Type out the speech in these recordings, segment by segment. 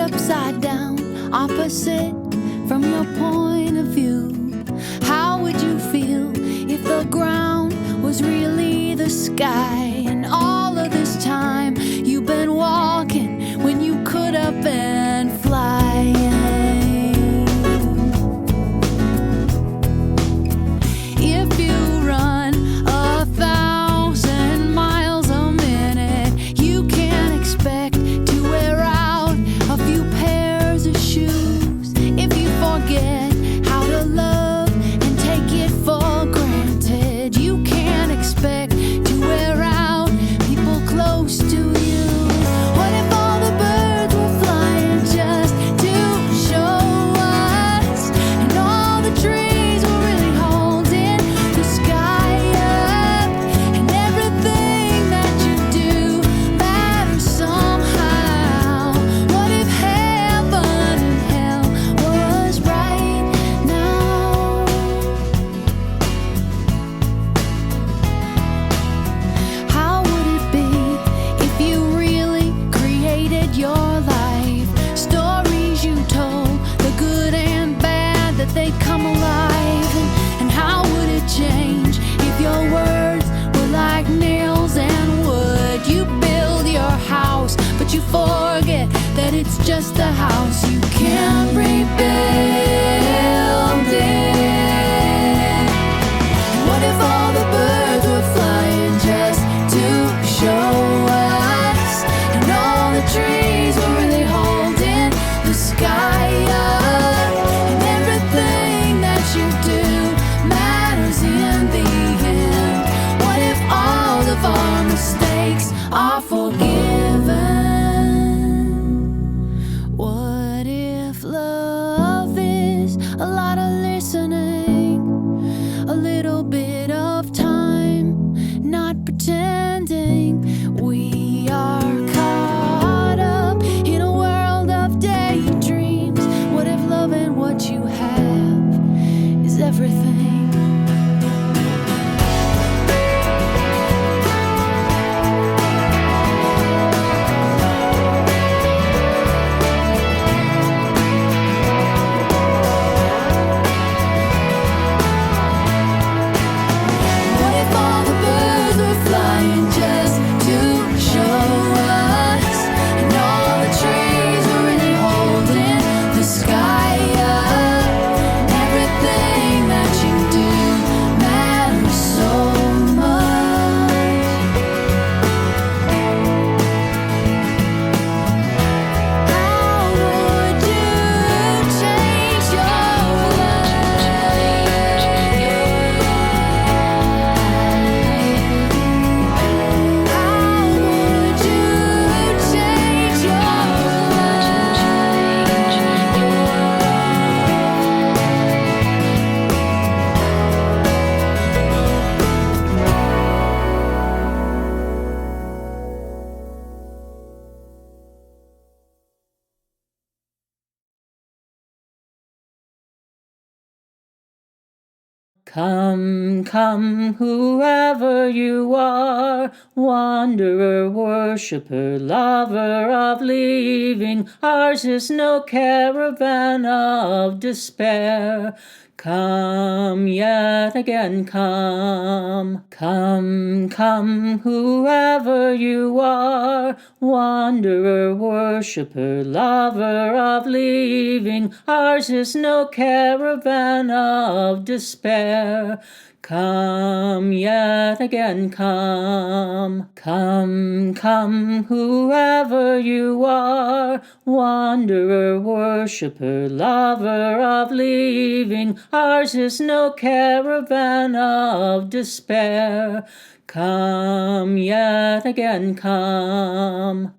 upside down, opposite from your point of view. How would you feel if the ground was really the sky? And all of this time you've been walking when you could have been flying. If you run 1,000 miles a minute, you can't expect to wear out a few pairs of shoes. If you forget how to love and take it for granted, you can't expect to wear out people close to you. What if all the birds were flying just to show us, and all the trees were really holding the sky up, and everything that you do matters somehow? What if heaven and hell was right now? How would it be if you really created your life? Stories you told, the good and bad, that they come alive. And how would it change if your words were like nails and wood? You build your house, but you forget that it's just a house. You can't rebuild it. What if all the birds were flying just to show us, and all the trees were really holding the sky up, and everything that you do matters in the end? What if all of our mistakes are forgiven? What if love is a lot of listening, a little bit of time, not pretending we are caught up in a world of daydreams? What if loving what you have is everything? What if all the birds were flying just to show us, and all the trees were really holding the sky up, and everything that you do matters so much? How would you change your Come, come, whoever you are, wanderer, worshipper, lover of leaving, ours is no caravan of despair. Come yet again, come. Come, come, whoever you are, wanderer, worshipper, lover of leaving, ours is no caravan of despair. Come yet again, come. Come, come, whoever you are, wanderer, worshipper, lover of leaving, ours is no caravan of despair. Come yet again, come.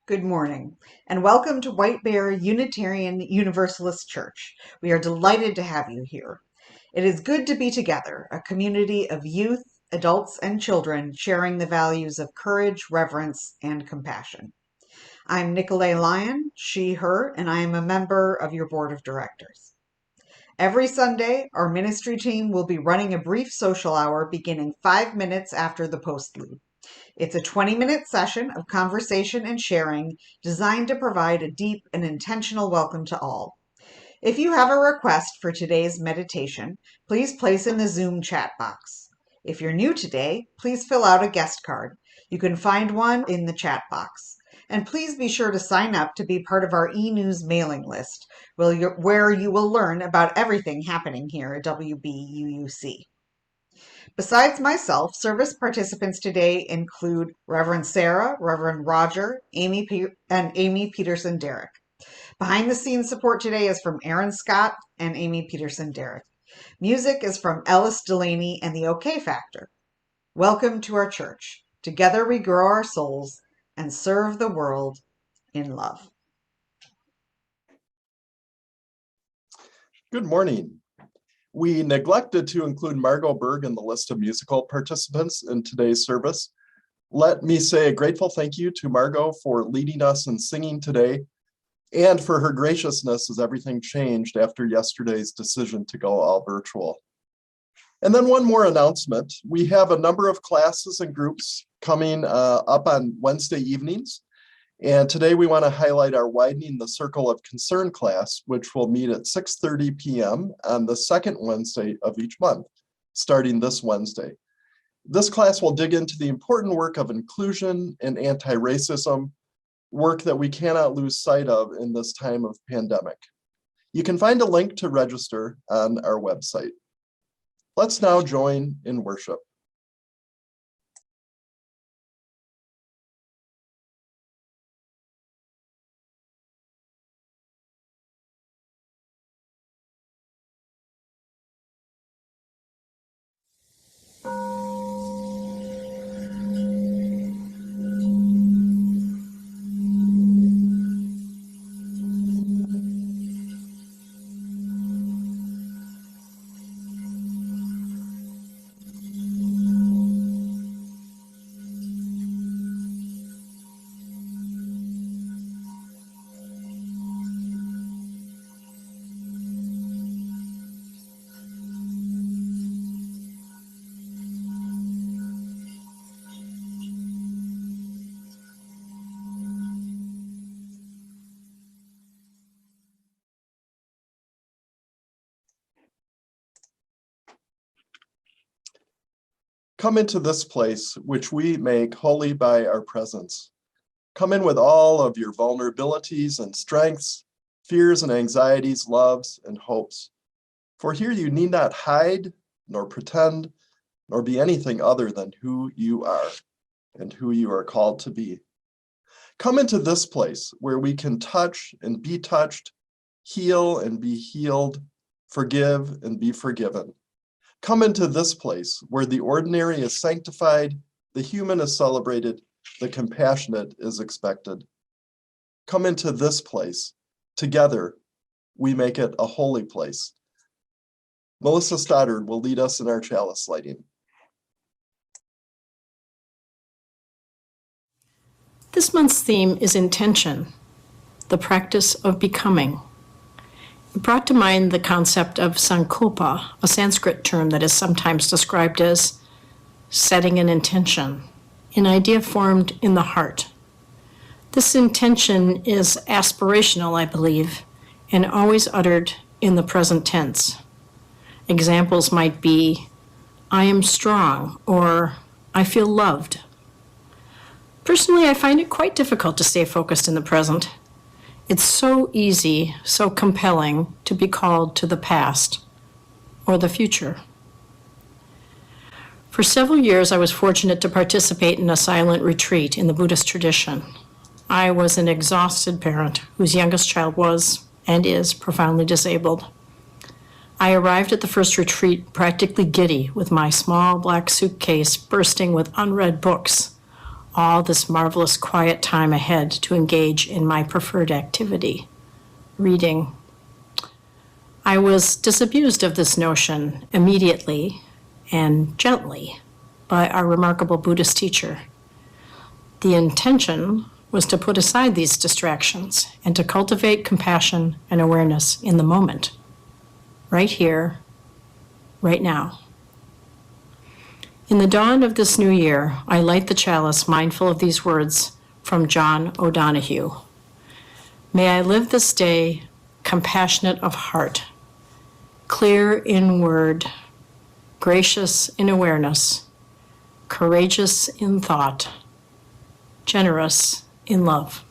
Good morning, and welcome to White Bear Unitarian Universalist Church. We are delighted to have you here. It is good to be together, a community of youth, adults, and children sharing the values of courage, reverence, and compassion. I'm Nicolay Lyon, she, her, and I am a member of your board of directors. Every Sunday, our ministry team will be running a brief social hour beginning 5 minutes after the postlude. It's a 20-minute session of conversation and sharing designed to provide a deep and intentional welcome to all. If you have a request for today's meditation, please place in the Zoom chat box. If you're new today, please fill out a guest card. You can find one in the chat box. And please be sure to sign up to be part of our e-news mailing list, where you will learn about everything happening here at WBUUC. Besides myself, service participants today include Reverend Sarah, Reverend Roger, Amy Peterson Derrick. Behind the scenes support today is from Aaron Scott and Amy Peterson Derrick. Music is from Ellis Delaney and the OK Factor. Welcome to our church. Together we grow our souls and serve the world in love. Good morning. We neglected to include Margot Berg in the list of musical participants in today's service. Let me say a grateful thank you to Margot for leading us in singing today and for her graciousness as everything changed after yesterday's decision to go all virtual. And then one more announcement. We have a number of classes and groups coming up on Wednesday evenings. And today we want to highlight our Widening the Circle of Concern class, which will meet at 6:30 p.m. on the second Wednesday of each month, starting this Wednesday. This class will dig into the important work of inclusion and anti-racism, work that we cannot lose sight of in this time of pandemic. You can find a link to register on our website. Let's now join in worship. Come into this place, which we make holy by our presence. Come in with all of your vulnerabilities and strengths, fears and anxieties, loves and hopes. For here you need not hide, nor pretend, nor be anything other than who you are and who you are called to be. Come into this place where we can touch and be touched, heal and be healed, forgive and be forgiven. Come into this place where the ordinary is sanctified, the human is celebrated, the compassionate is expected. Come into this place. Together, we make it a holy place. Melissa Stoddard will lead us in our chalice lighting. This month's theme is intention, the practice of becoming. It brought to mind the concept of sankalpa, a Sanskrit term that is sometimes described as setting an intention, an idea formed in the heart. This intention is aspirational, I believe, and always uttered in the present tense. Examples might be, I am strong, or I feel loved. Personally, I find it quite difficult to stay focused in the present. It's so easy, so compelling to be called to the past or the future. For several years, I was fortunate to participate in a silent retreat in the Buddhist tradition. I was an exhausted parent whose youngest child was and is profoundly disabled. I arrived at the first retreat practically giddy with my small black suitcase bursting with unread books. All this marvelous quiet time ahead to engage in my preferred activity, reading. I was disabused of this notion immediately and gently by our remarkable Buddhist teacher. The intention was to put aside these distractions and to cultivate compassion and awareness in the moment, right here, right now. In the dawn of this new year, I light the chalice mindful of these words from John O'Donohue. May I live this day compassionate of heart, clear in word, gracious in awareness, courageous in thought, generous in love.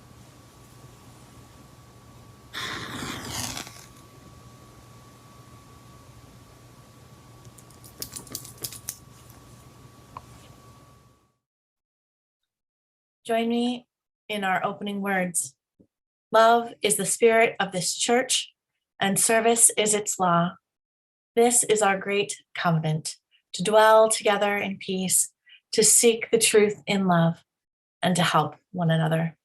Join me in our opening words. Love is the spirit of this church, and service is its law. This is our great covenant, to dwell together in peace, to seek the truth in love, and to help one another.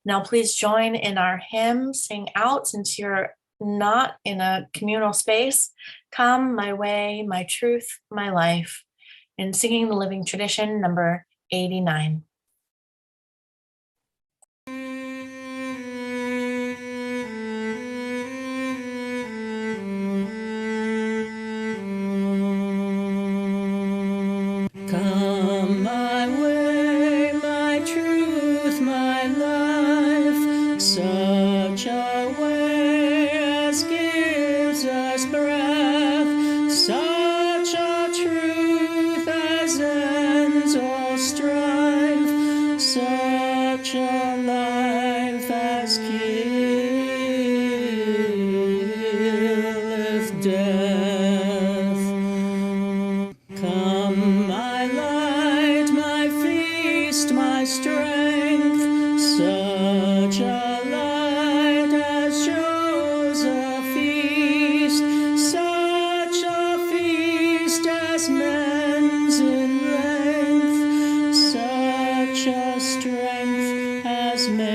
Now please join in our hymn, sing out since you're not in a communal space. Come my way, my truth, my life, in singing the living tradition, number 89. Come my way, my truth, my life, such a way as gives us breath, such a truth as ends all strife, such a life as killeth death. Come my light, my feast, my strength, such a light as shows a feast, such a feast as mends in length, such a strength as makes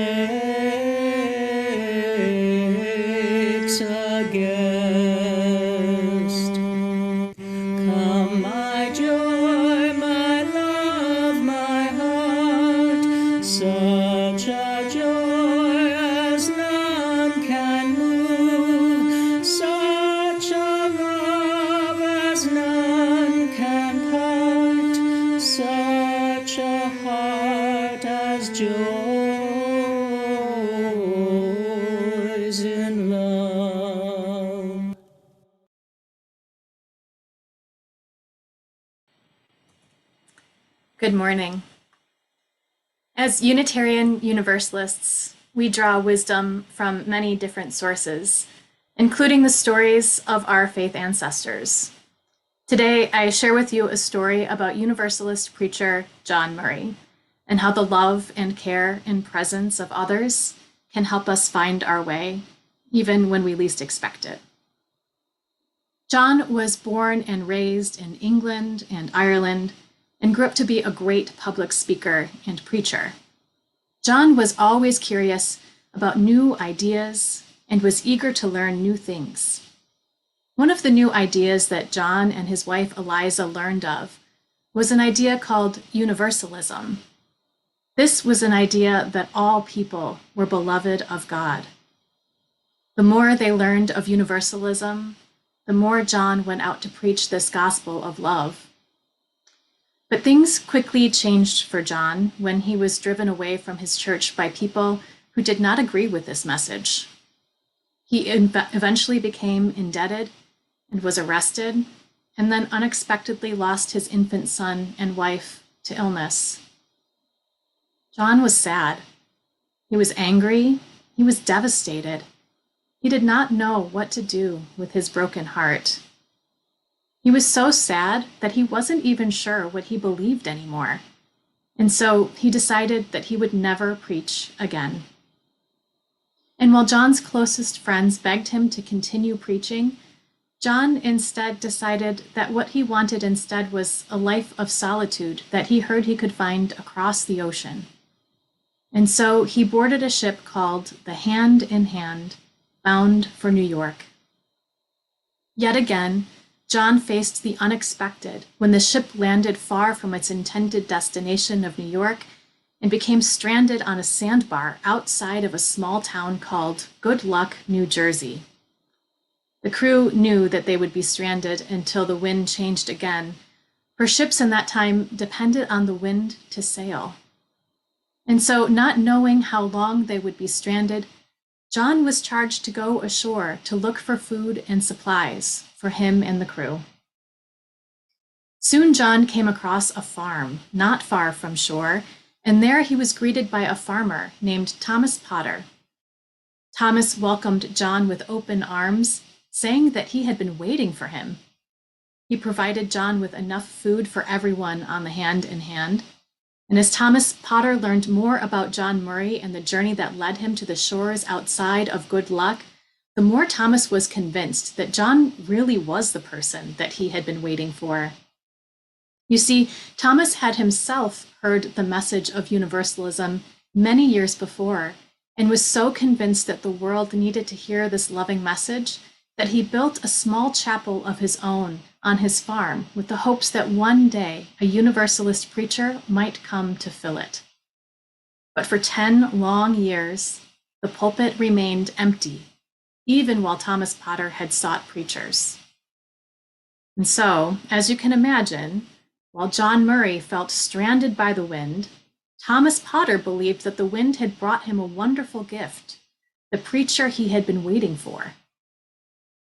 a guest. Come my joy, my love, my heart, such a joy as none can move, such a love as none can part, such a heart as joys in love. Good morning. As Unitarian Universalists, we draw wisdom from many different sources, including the stories of our faith ancestors. Today, I share with you a story about Universalist preacher John Murray and how the love and care and presence of others can help us find our way, even when we least expect it. John was born and raised in England and Ireland, and grew up to be a great public speaker and preacher. John was always curious about new ideas and was eager to learn new things. One of the new ideas that John and his wife Eliza learned of was an idea called universalism. This was an idea that all people were beloved of God. The more they learned of universalism, the more John went out to preach this gospel of love. But things quickly changed for John when he was driven away from his church by people who did not agree with this message. He eventually became indebted and was arrested, and then unexpectedly lost his infant son and wife to illness. John was sad. He was angry. He was devastated. He did not know what to do with his broken heart. He was so sad that he wasn't even sure what he believed anymore. And so he decided that he would never preach again. And while John's closest friends begged him to continue preaching, John instead decided that what he wanted instead was a life of solitude that he heard he could find across the ocean. And so he boarded a ship called the Hand in Hand, bound for New York. Yet again, John faced the unexpected when the ship landed far from its intended destination of New York and became stranded on a sandbar outside of a small town called Good Luck, New Jersey. The crew knew that they would be stranded until the wind changed again, for ships in that time depended on the wind to sail. And so, not knowing how long they would be stranded, John was charged to go ashore to look for food and supplies for him and the crew. Soon John came across a farm not far from shore, and there he was greeted by a farmer named Thomas Potter. Thomas welcomed John with open arms, saying that he had been waiting for him. He provided John with enough food for everyone on the Hand in Hand. And as Thomas Potter learned more about John Murray and the journey that led him to the shores outside of Good Luck, the more Thomas was convinced that John really was the person that he had been waiting for. You see, Thomas had himself heard the message of universalism many years before and was so convinced that the world needed to hear this loving message that he built a small chapel of his own on his farm with the hopes that one day a universalist preacher might come to fill it. But for 10 long years, the pulpit remained empty, even while Thomas Potter had sought preachers. And so, as you can imagine, while John Murray felt stranded by the wind, Thomas Potter believed that the wind had brought him a wonderful gift, the preacher he had been waiting for.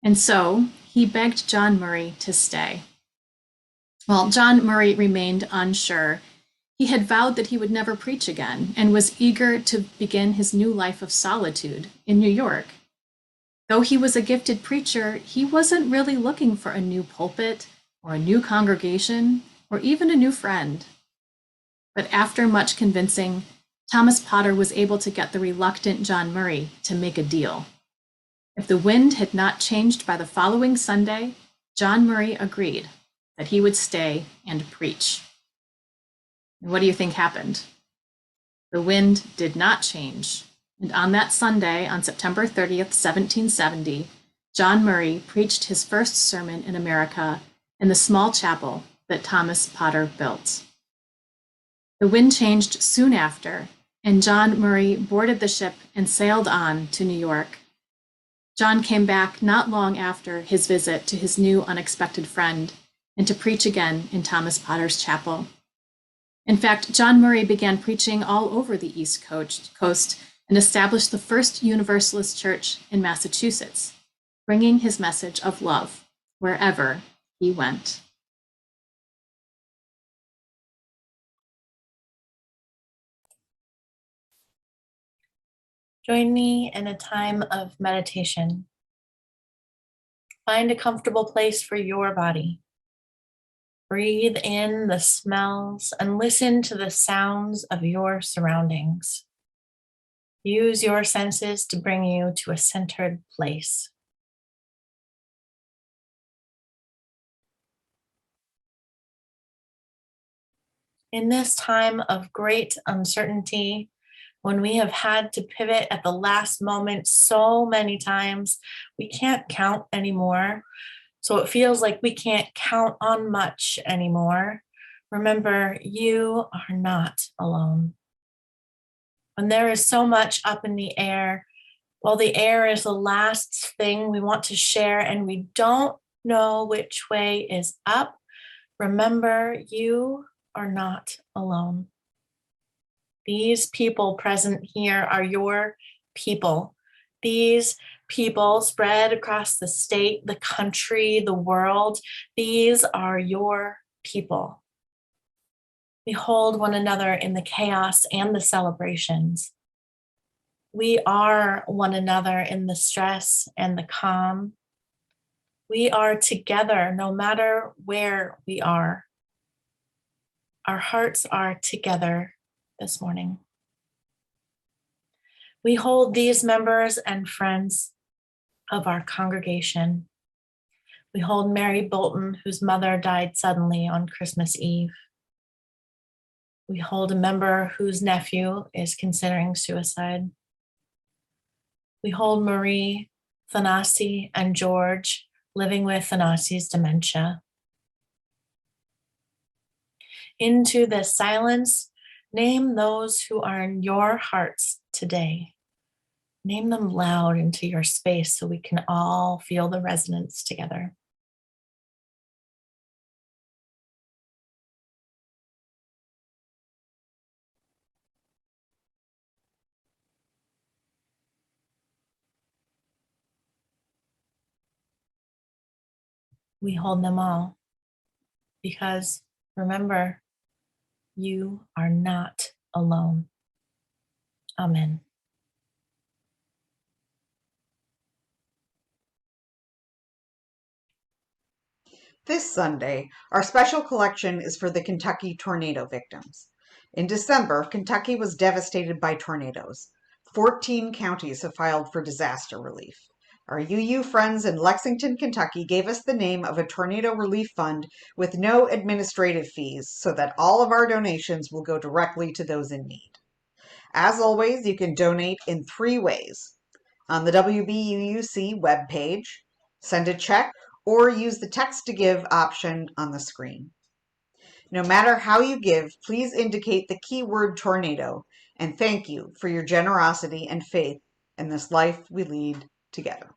And so he begged John Murray to stay. Well, John Murray remained unsure. He had vowed that he would never preach again and was eager to begin his new life of solitude in New York. Though he was a gifted preacher, he wasn't really looking for a new pulpit or a new congregation or even a new friend. But after much convincing, Thomas Potter was able to get the reluctant John Murray to make a deal. If the wind had not changed by the following Sunday, John Murray agreed that he would stay and preach. And what do you think happened? The wind did not change. And on that Sunday, on September 30th, 1770, John Murray preached his first sermon in America in the small chapel that Thomas Potter built. The wind changed soon after, and John Murray boarded the ship and sailed on to New York. John came back not long after his visit to his new unexpected friend and to preach again in Thomas Potter's chapel. In fact, John Murray began preaching all over the East Coast and established the first Universalist church in Massachusetts, bringing his message of love wherever he went. Join me in a time of meditation. Find a comfortable place for your body. Breathe in the smells and listen to the sounds of your surroundings. Use your senses to bring you to a centered place. In this time of great uncertainty, when we have had to pivot at the last moment so many times, we can't count anymore. So it feels like we can't count on much anymore. Remember, you are not alone. When there is so much up in the air, well, the air is the last thing we want to share and we don't know which way is up. Remember, you are not alone. These people present here are your people. These people spread across the state, the country, the world. These are your people. We hold one another in the chaos and the celebrations. We are one another in the stress and the calm. We are together no matter where we are. Our hearts are together this morning. We hold these members and friends of our congregation. We hold Mary Bolton, whose mother died suddenly on Christmas Eve. We hold a member whose nephew is considering suicide. We hold Marie, Thanasi, and George living with Thanasi's dementia. Into this silence, name those who are in your hearts today. Name them loud into your space so we can all feel the resonance together. we hold them all. Because remember, you are not alone. Amen. This Sunday, our special collection is for the Kentucky tornado victims. In December, Kentucky was devastated by tornadoes. 14 counties have filed for disaster relief. Our UU friends in Lexington, Kentucky gave us the name of a tornado relief fund with no administrative fees so that all of our donations will go directly to those in need. As always, you can donate in 3 ways. On the WBUUC webpage, send a check, or use the text to give option on the screen. No matter how you give, please indicate the keyword tornado, and thank you for your generosity and faith in this life we lead together.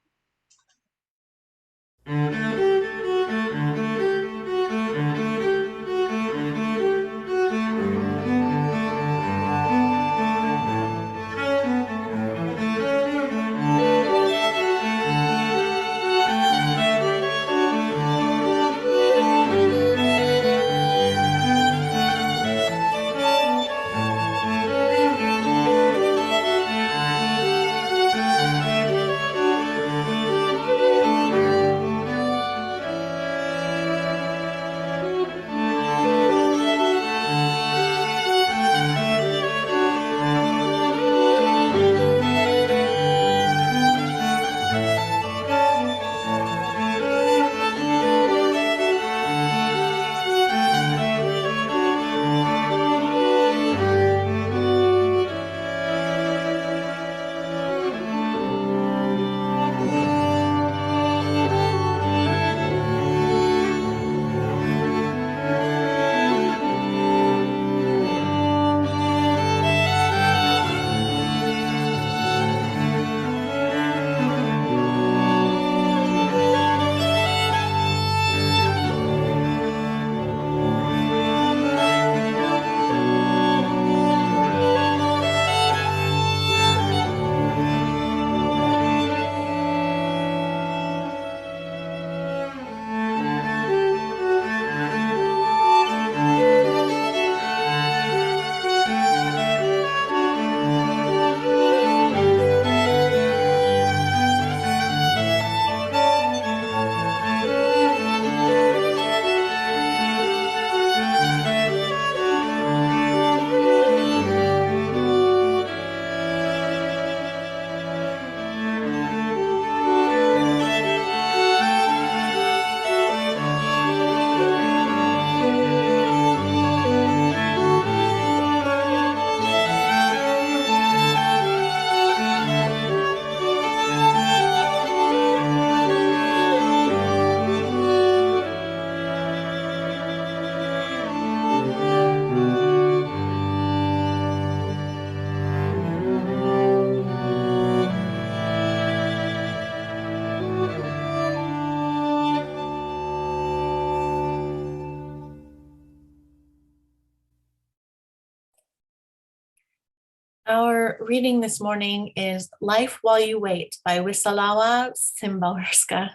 Our reading this morning is Life While You Wait by Wisława Szymborska.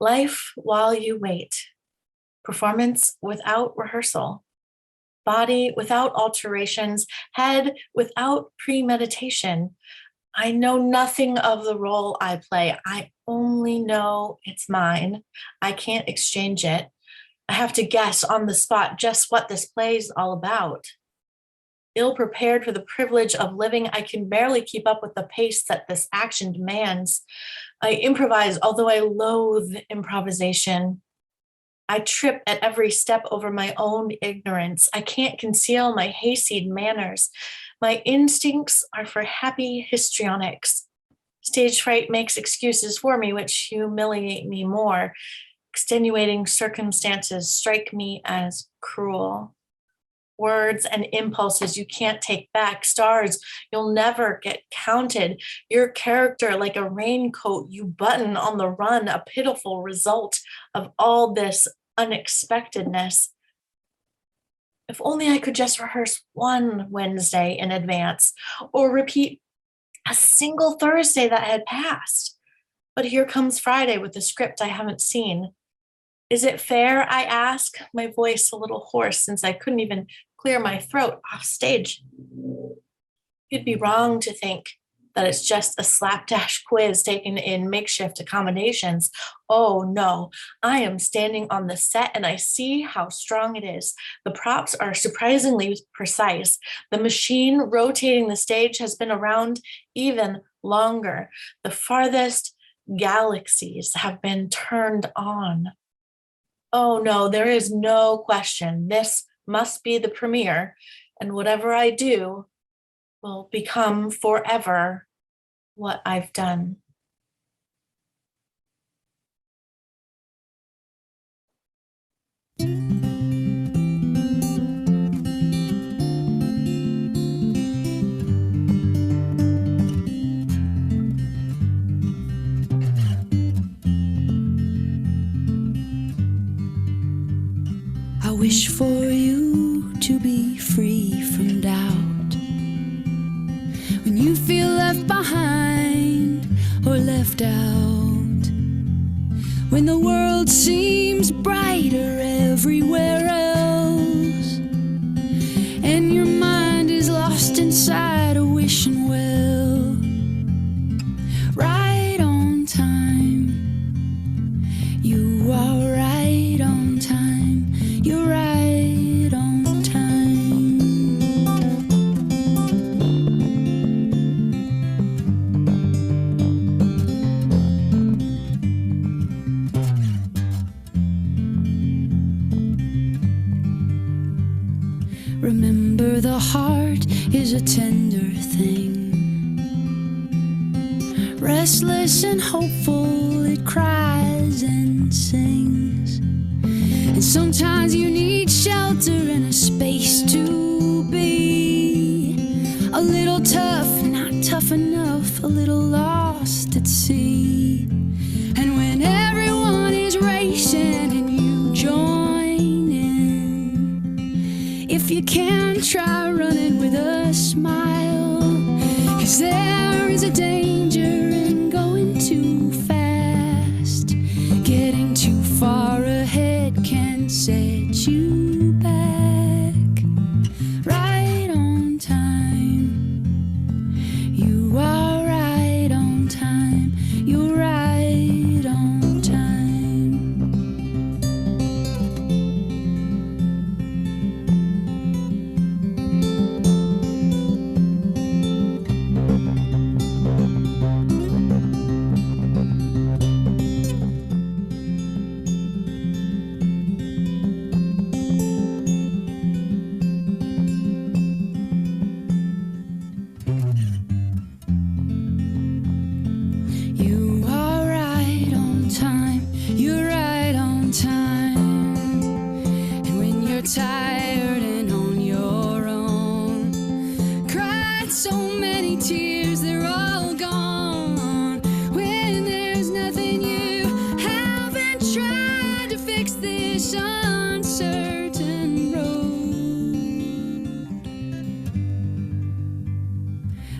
Life While You Wait. Performance without rehearsal. Body without alterations. Head without premeditation. I know nothing of the role I play. I only know it's mine. I can't exchange it. I have to guess on the spot just what this play is all about. Ill prepared for the privilege of living, I can barely keep up with the pace that this action demands. I improvise, although I loathe improvisation. I trip at every step over my own ignorance. I can't conceal my hayseed manners. My instincts are for happy histrionics. Stage fright makes excuses for me, which humiliate me more. Extenuating circumstances strike me as cruel. Words and impulses you can't take back. Stars, you'll never get counted. Your character, like a raincoat you button on the run, a pitiful result of all this unexpectedness. If only I could just rehearse one Wednesday in advance, or repeat a single Thursday that had passed. But here comes Friday with a script I haven't seen. Is it fair, I ask, my voice a little hoarse since I couldn't even clear my throat off stage? You'd be wrong to think that it's just a slapdash quiz taken in makeshift accommodations. Oh no, I am standing on the set and I see how strong it is. The props are surprisingly precise. The machine rotating the stage has been around even longer. The farthest galaxies have been turned on. Oh no, there is no question. This must be the premiere, and whatever I do will become forever what I've done. I wish for you to be free from doubt. When you feel left behind or left out, when the world seems brighter everywhere else, and your mind is lost inside a wishing well. Right on time, you are right on time, you're right on time. Remember, the heart is a tender thing, restless and hopeful, it cries and sings. And sometimes you need shelter and a space to be a little tough, not tough enough, a little lost at sea. And when everyone is racing and you join in, if you can, try running with a smile, 'cause there is a danger in going too fast. Getting too far ahead can set you back. Right on time, you are right on time, you're right on time. You are right on time, you're right on time. And when you're tired and on your own, cried so many tears, they're all gone. When there's nothing you haven't tried to fix this uncertain road.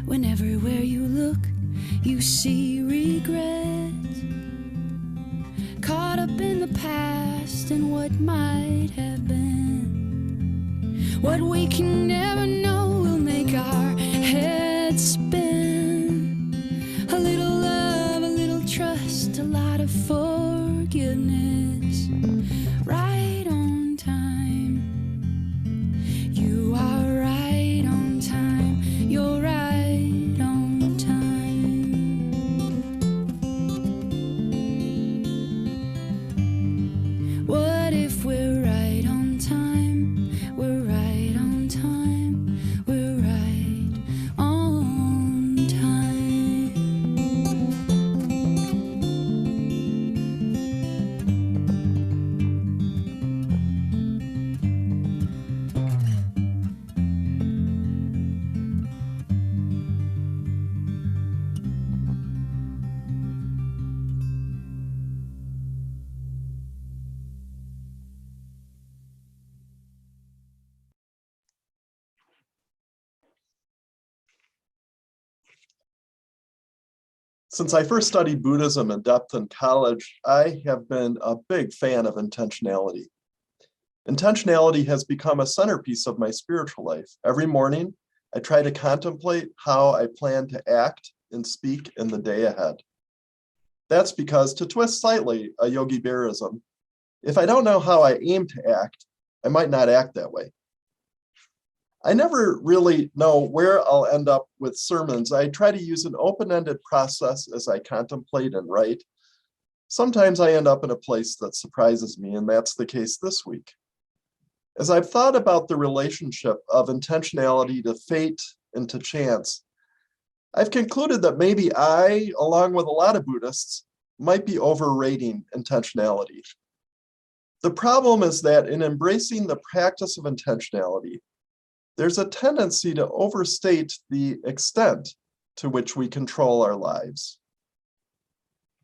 When everywhere you look, you see regret, caught up in the past and what might have been. What we can never know will make our heads spin. A little love, a little trust, a lot of forgiveness. Right on time, you are right on time, you're right on time. What if we're right on time? We're right on time. Since I first studied Buddhism in depth in college, I have been a big fan of intentionality. Intentionality has become a centerpiece of my spiritual life. Every morning, I try to contemplate how I plan to act and speak in the day ahead. That's because, to twist slightly a Yogi Berrism, if I don't know how I aim to act, I might not act that way. I never really know where I'll end up with sermons. I try to use an open-ended process as I contemplate and write. Sometimes I end up in a place that surprises me, and that's the case this week. As I've thought about the relationship of intentionality to fate and to chance, I've concluded that maybe I, along with a lot of Buddhists, might be overrating intentionality. The problem is that in embracing the practice of intentionality, there's a tendency to overstate the extent to which we control our lives.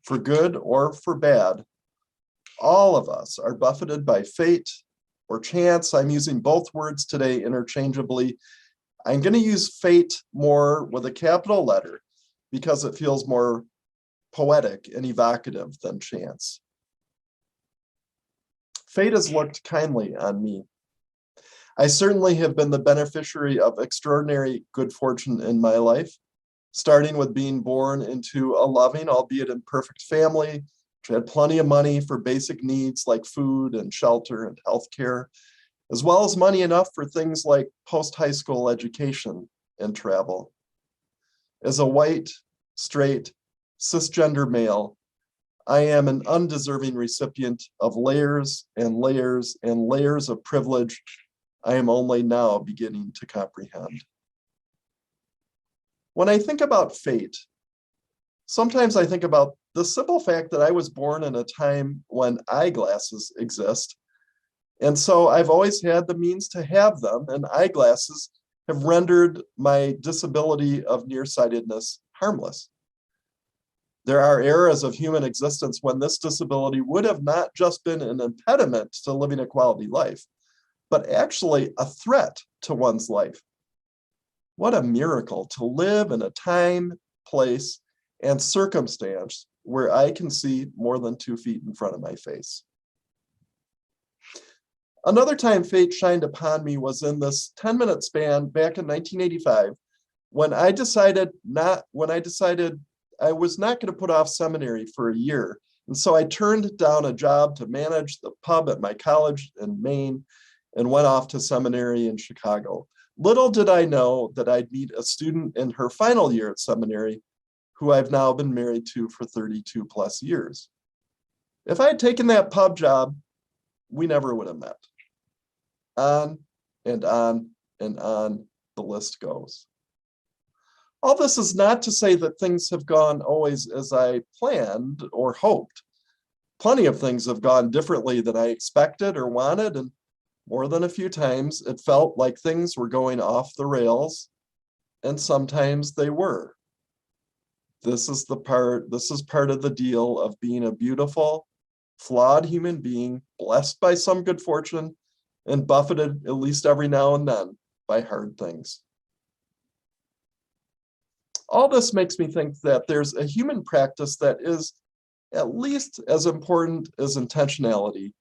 For good or for bad, all of us are buffeted by fate or chance. I'm using both words today interchangeably. I'm going to use fate more with a capital letter because it feels more poetic and evocative than chance. Fate has looked kindly on me. I certainly have been the beneficiary of extraordinary good fortune in my life, starting with being born into a loving, albeit imperfect family, which had plenty of money for basic needs like food and shelter and healthcare, as well as money enough for things like post-high school education and travel. As a white, straight, cisgender male, I am an undeserving recipient of layers and layers and layers of privilege I am only now beginning to comprehend. When I think about fate, sometimes I think about the simple fact that I was born in a time when eyeglasses exist. And so I've always had the means to have them, and eyeglasses have rendered my disability of nearsightedness harmless. There are eras of human existence when this disability would have not just been an impediment to living a quality life, but actually a threat to one's life. What a miracle to live in a time, place, and circumstance where I can see more than 2 feet in front of my face. Another time fate shined upon me was in this 10-minute span back in 1985, when I decided I was not going to put off seminary for a year. And so I turned down a job to manage the pub at my college in Maine and went off to seminary in Chicago. Little did I know that I'd meet a student in her final year at seminary who I've now been married to for 32 plus years. If I had taken that pub job, we never would have met. On and on and on the list goes. All this is not to say that things have gone always as I planned or hoped. Plenty of things have gone differently than I expected or wanted, and more than a few times it felt like things were going off the rails, and sometimes they were. This is part of the deal of being a beautiful, flawed human being, blessed by some good fortune, and buffeted at least every now and then by hard things. All this makes me think that there's a human practice that is at least as important as intentionality,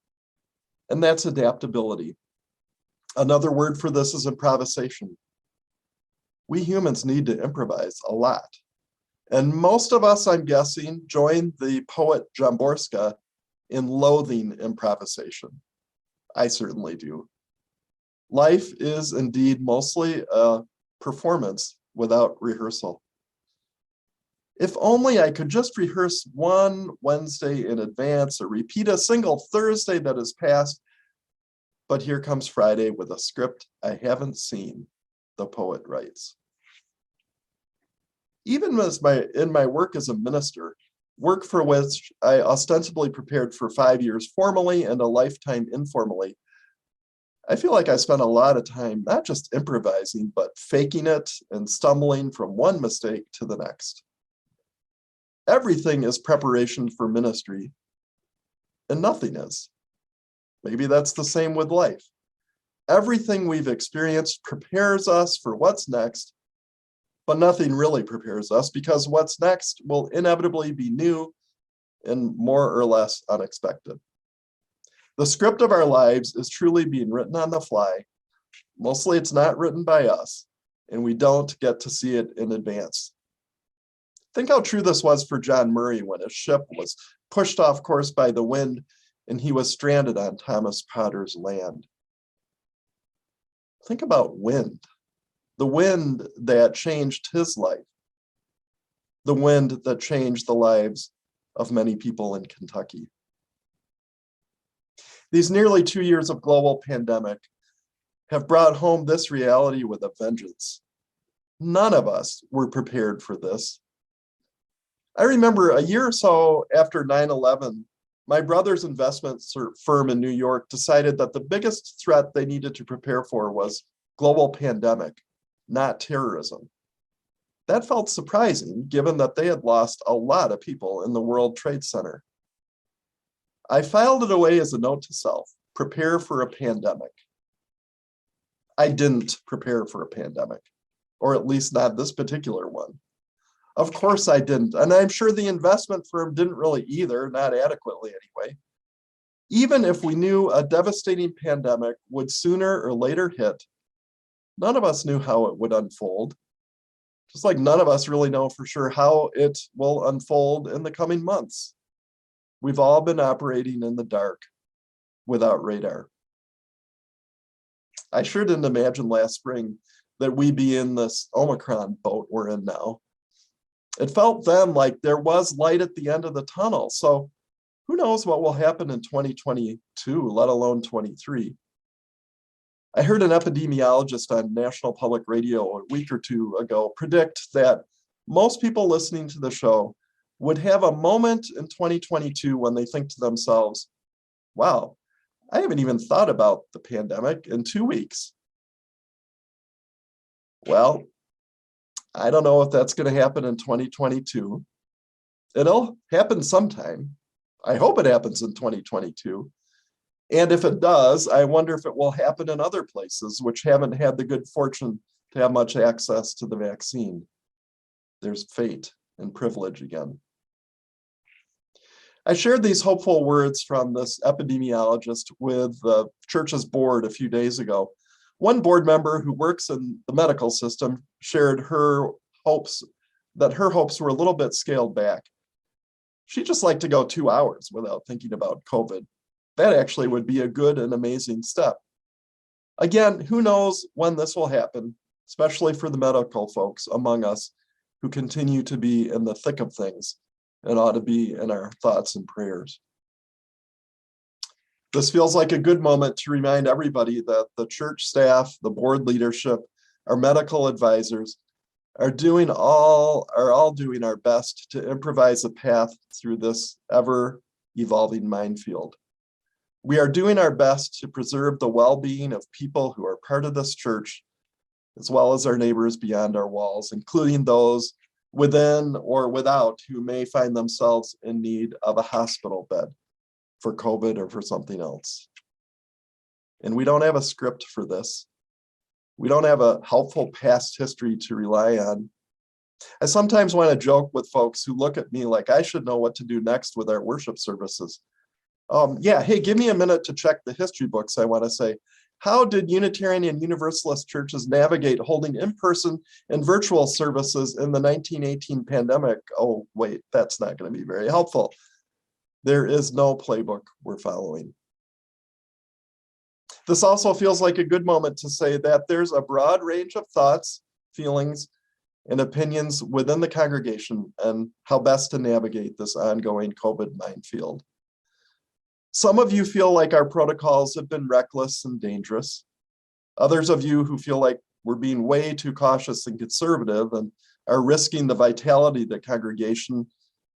and that's adaptability. Another word for this is improvisation. We humans need to improvise a lot. And most of us, I'm guessing, join the poet Jamborska in loathing improvisation. I certainly do. Life is indeed mostly a performance without rehearsal. If only I could just rehearse one Wednesday in advance or repeat a single Thursday that has passed. But here comes Friday with a script I haven't seen, the poet writes. Even in my work as a minister, work for which I ostensibly prepared for 5 years formally and a lifetime informally, I feel like I spent a lot of time not just improvising, but faking it and stumbling from one mistake to the next. Everything is preparation for ministry, and nothing is. Maybe that's the same with life. Everything we've experienced prepares us for what's next, But nothing really prepares us because what's next will inevitably be new and more or less unexpected. The script of our lives is truly being written on the fly. Mostly it's not written by us, and we don't get to see it in advance. Think how true this was for John Murray when his ship was pushed off course by the wind and he was stranded on Thomas Potter's land. Think about wind, the wind that changed his life, the wind that changed the lives of many people in Kentucky. These nearly 2 years of global pandemic have brought home this reality with a vengeance. None of us were prepared for this. I remember a year or so after 9/11, my brother's investment firm in New York decided that the biggest threat they needed to prepare for was global pandemic, not terrorism. That felt surprising given that they had lost a lot of people in the World Trade Center. I filed it away as a note to self, prepare for a pandemic. I didn't prepare for a pandemic, or at least not this particular one. Of course I didn't, and I'm sure the investment firm didn't really either, not adequately anyway. Even if we knew a devastating pandemic would sooner or later hit, none of us knew how it would unfold. Just like none of us really know for sure how it will unfold in the coming months. We've all been operating in the dark without radar. I sure didn't imagine last spring that we'd be in this Omicron boat we're in now. It felt then like there was light at the end of the tunnel. So who knows what will happen in 2022, let alone 23. I heard an epidemiologist on National Public Radio a week or two ago predict that most people listening to the show would have a moment in 2022 when they think to themselves, wow, I haven't even thought about the pandemic in 2 weeks. Well, I don't know if that's going to happen in 2022. It'll happen sometime. I hope it happens in 2022. And if it does, I wonder if it will happen in other places which haven't had the good fortune to have much access to the vaccine. There's fate and privilege again. I shared these hopeful words from this epidemiologist with the church's board a few days ago. One board member who works in the medical system shared her hopes were a little bit scaled back. She'd just like to go 2 hours without thinking about COVID. That actually would be a good and amazing step. Again, who knows when this will happen, especially for the medical folks among us who continue to be in the thick of things and ought to be in our thoughts and prayers. This feels like a good moment to remind everybody that the church staff, the board leadership, our medical advisors are all doing our best to improvise a path through this ever evolving minefield. We are doing our best to preserve the well-being of people who are part of this church, as well as our neighbors beyond our walls, including those within or without who may find themselves in need of a hospital bed for COVID or for something else. And we don't have a script for this. We don't have a helpful past history to rely on. I sometimes want to joke with folks who look at me like I should know what to do next with our worship services. Yeah, hey, give me a minute to check the history books, I want to say. How did Unitarian and Universalist churches navigate holding in-person and virtual services in the 1918 pandemic? Oh, wait, that's not going to be very helpful. There is no playbook we're following. This also feels like a good moment to say that there's a broad range of thoughts, feelings, and opinions within the congregation and how best to navigate this ongoing COVID minefield. Some of you feel like our protocols have been reckless and dangerous. Others of you who feel like we're being way too cautious and conservative and are risking the vitality of the congregation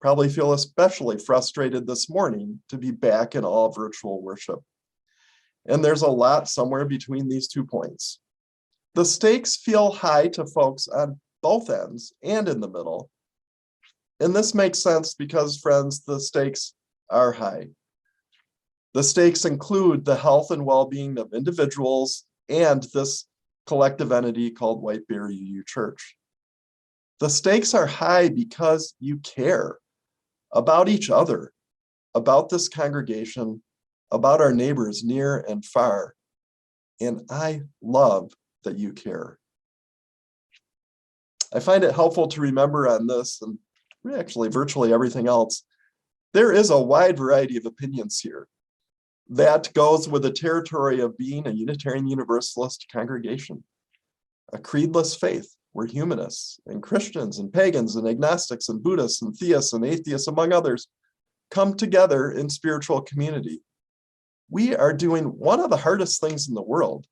probably feel especially frustrated this morning to be back in all virtual worship. And there's a lot somewhere between these 2 points. The stakes feel high to folks on both ends and in the middle. And this makes sense because, friends, the stakes are high. The stakes include the health and well-being of individuals and this collective entity called White Bear UU Church. The stakes are high because you care about each other, about this congregation, about our neighbors near and far. And I love that you care. I find it helpful to remember on this, and actually virtually everything else, there is a wide variety of opinions here. That goes with the territory of being a Unitarian Universalist congregation, a creedless faith where humanists and Christians and pagans and agnostics and Buddhists and theists and atheists, among others, come together in spiritual community. We are doing one of the hardest things in the world,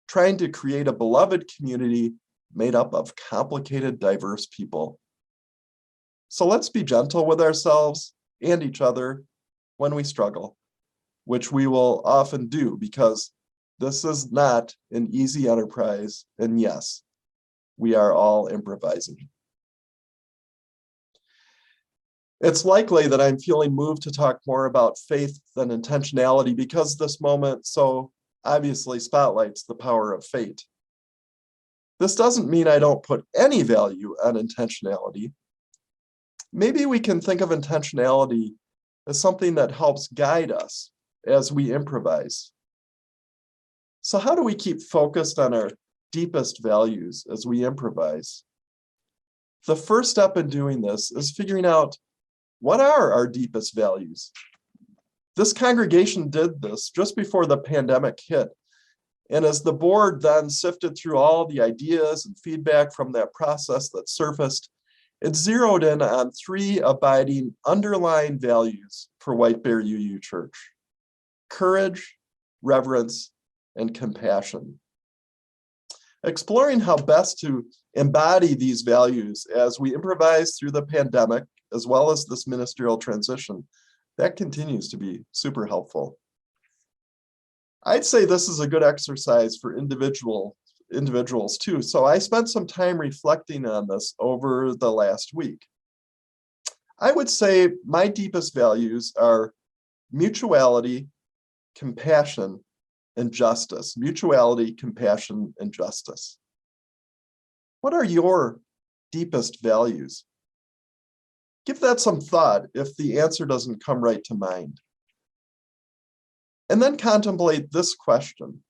trying to create a beloved community made up of complicated, diverse people. So let's be gentle with ourselves and each other when we struggle, which we will often do because this is not an easy enterprise. And yes, we are all improvising. It's likely that I'm feeling moved to talk more about faith than intentionality because this moment so obviously spotlights the power of fate. This doesn't mean I don't put any value on intentionality. Maybe we can think of intentionality as something that helps guide us as we improvise. So how do we keep focused on our deepest values as we improvise? The first step in doing this is figuring out what are our deepest values. This congregation did this just before the pandemic hit. And as the board then sifted through all the ideas and feedback from that process that surfaced, it zeroed in on 3 abiding underlying values for White Bear UU Church: courage, reverence, and compassion. Exploring how best to embody these values as we improvise through the pandemic, as well as this ministerial transition, that continues to be super helpful. I'd say this is a good exercise for individuals too. So I spent some time reflecting on this over the last week. I would say my deepest values are mutuality, compassion, and justice. Mutuality, compassion, and justice. What are your deepest values? Give that some thought if the answer doesn't come right to mind. And then contemplate this question.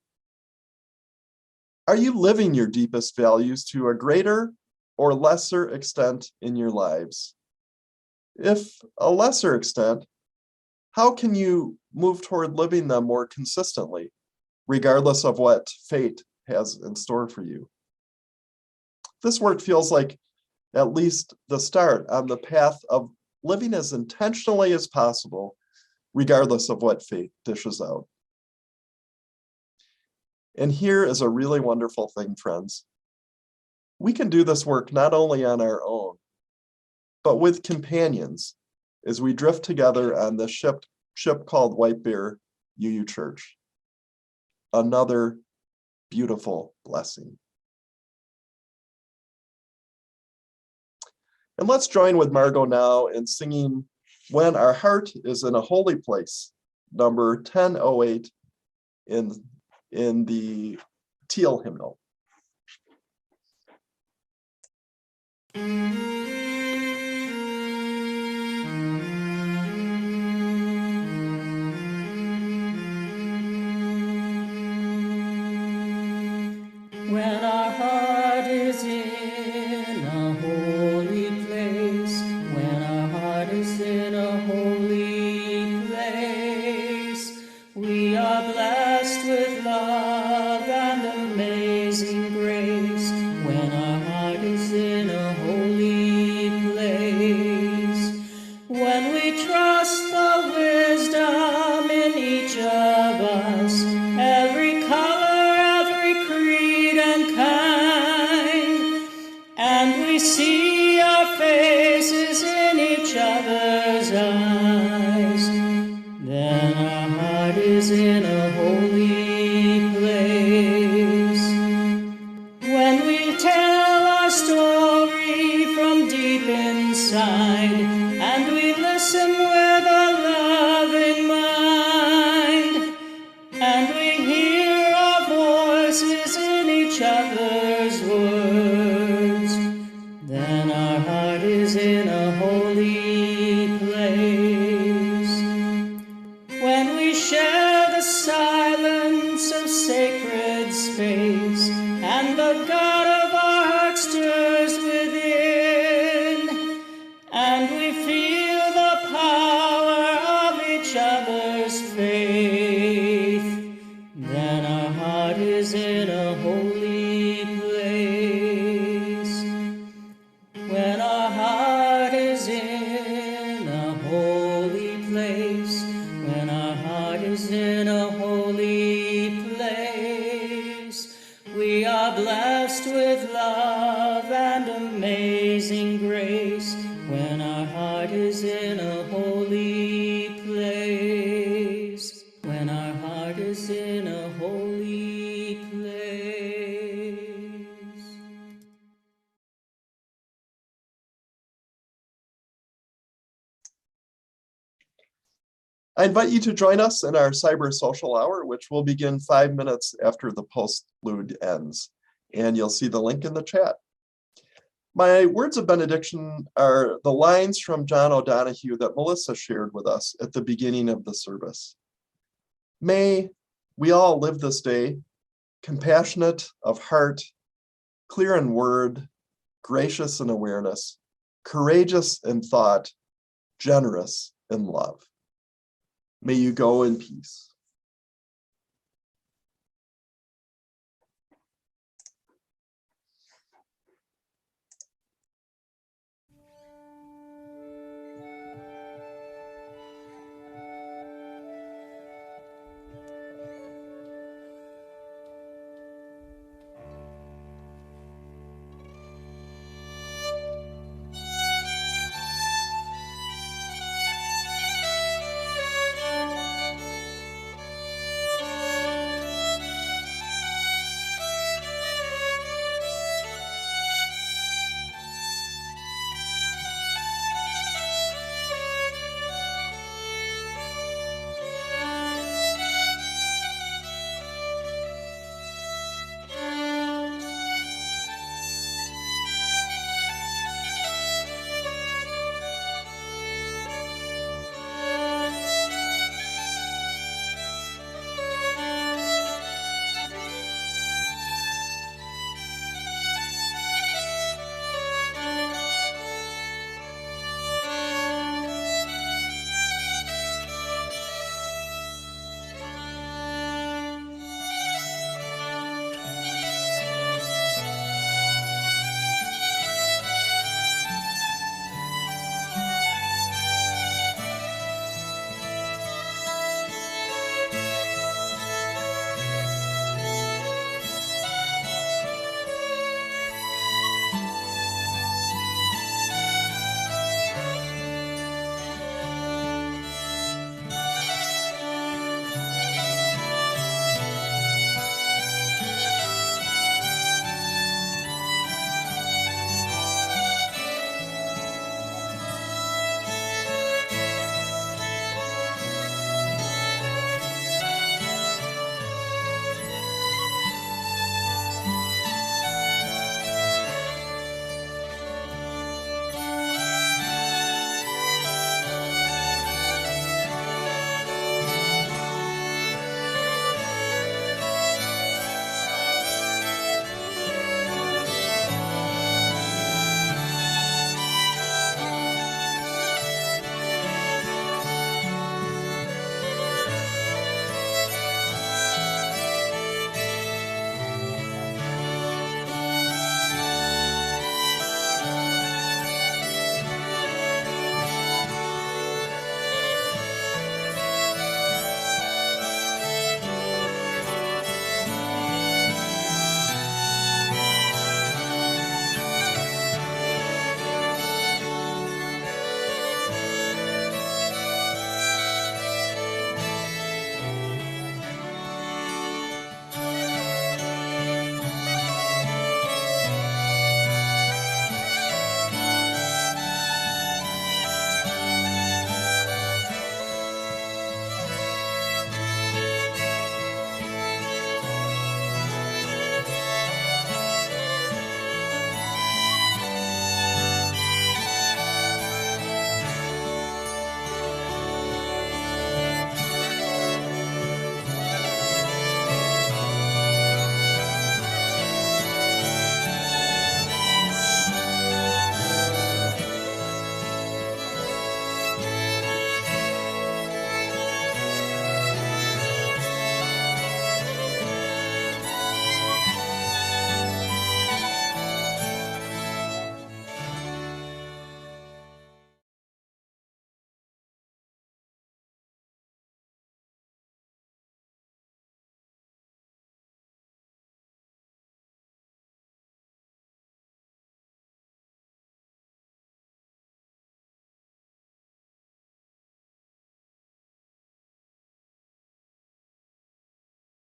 Are you living your deepest values to a greater or lesser extent in your lives? If a lesser extent, how can you move toward living them more consistently, regardless of what fate has in store for you? This work feels like at least the start on the path of living as intentionally as possible, regardless of what fate dishes out. And here is a really wonderful thing, friends. We can do this work not only on our own, but with companions as we drift together on this ship called White Bear UU Church. Another beautiful blessing. And let's join with Margot now in singing When Our Heart is in a Holy Place, number 1008 in the Teal hymnal. When our heart is in a holy place, when our heart is in a holy place, we are blessed with love and amazing grace. When our heart is in a holy place, when we trust the wisdom in each of us, every color, every creed and kind, and we see our faces in each other's eyes, then our heart is in a holy place. When we tell our story from deep inside, and we listen with a loving mind, and we hear our voices in each other's words, then our heart is in a holy place. When we share the silence of sacred space, and the God of our heart stirs within, and we feel the power of each other's faith, then our heart is in a holy place. When our heart is in a holy place, when our heart is in a holy place, we are blessed with love and amazing grace. When our heart is in a holy place, when our heart is in a holy place. I invite you to join us in our cyber social hour, which will begin 5 minutes after the postlude ends. And you'll see the link in the chat. My words of benediction are the lines from John O'Donohue that Melissa shared with us at the beginning of the service. May we all live this day compassionate of heart, clear in word, gracious in awareness, courageous in thought, generous in love. May you go in peace.